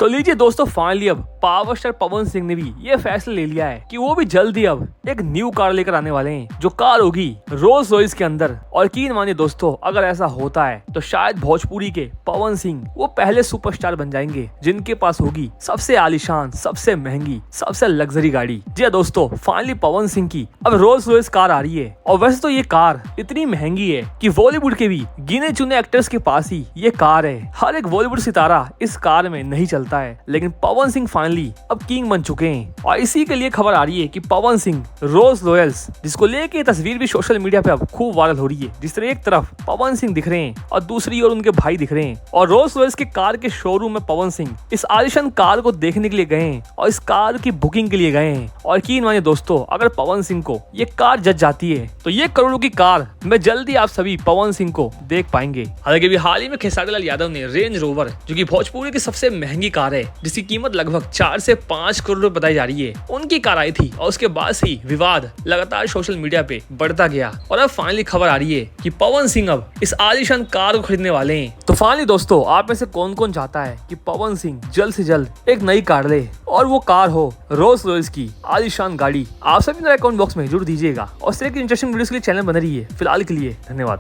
तो लीजिए दोस्तों, फाइनली अब पावर स्टार पवन सिंह ने भी ये फैसला ले लिया है कि वो भी जल्दी अब एक न्यू कार लेकर आने वाले हैं, जो कार होगी रोल्स रॉयस के अंदर। और यकीन मानिए दोस्तों, अगर ऐसा होता है तो शायद भोजपुरी के पवन सिंह वो पहले सुपरस्टार बन जाएंगे जिनके पास होगी सबसे आलीशान, सबसे महंगी, सबसे लग्जरी गाड़ी। जी हाँ दोस्तों, फाइनली पवन सिंह की अब रोल्स रॉयस कार आ रही है। और वैसे तो ये कार इतनी महंगी है कि बॉलीवुड के भी गिने चुने एक्टर्स के पास ही ये कार है। हर एक बॉलीवुड सितारा इस कार में नहीं चलता है, लेकिन पवन सिंह फाइनली अब किंग बन चुके हैं। और इसी के लिए खबर आ रही है कि पवन सिंह रोल्स रॉयस, जिसको लेके तस्वीर भी सोशल मीडिया पे अब खूब वायरल हो रही है, जिस तरह एक तरफ पवन सिंह दिख रहे हैं और दूसरी ओर उनके भाई दिख रहे हैं। और रोल्स रॉयस के कार के शोरूम में पवन सिंह इस आलिशान कार को देखने के लिए गए हैं और इस कार की बुकिंग के लिए गए हैं। और यकीन मानिए दोस्तों, अगर पवन सिंह को ये कार जच जाती है तो ये करोड़ों की कार में जल्दी आप सभी पवन सिंह को देख पाएंगे। हालांकि अभी हाल ही में खेसारी लाल यादव ने रेंज रोवर, जो कि भोजपुरी की सबसे महंगी कार है, जिसकी कीमत लगभग 4 से 5 करोड़ रुपए बताई जा रही है, उनकी कार आई थी। और उसके बाद से ही विवाद लगातार सोशल मीडिया पे बढ़ता गया। और अब फाइनली खबर आ रही है कि पवन सिंह अब इस आलीशान कार को खरीदने वाले हैं। तो फाइनली दोस्तों, आप में से कौन कौन चाहता है कि पवन सिंह जल्द से जल्द एक नई कार ले और वो कार हो रोल्स रॉयस की आलीशान गाड़ी? आप सभी मेरे कमेंट बॉक्स में जरूर दीजिएगा। और इस तरह की इंटरेस्टिंग वीडियोस के लिए चैनल बने रहिए। फिलहाल के लिए धन्यवाद।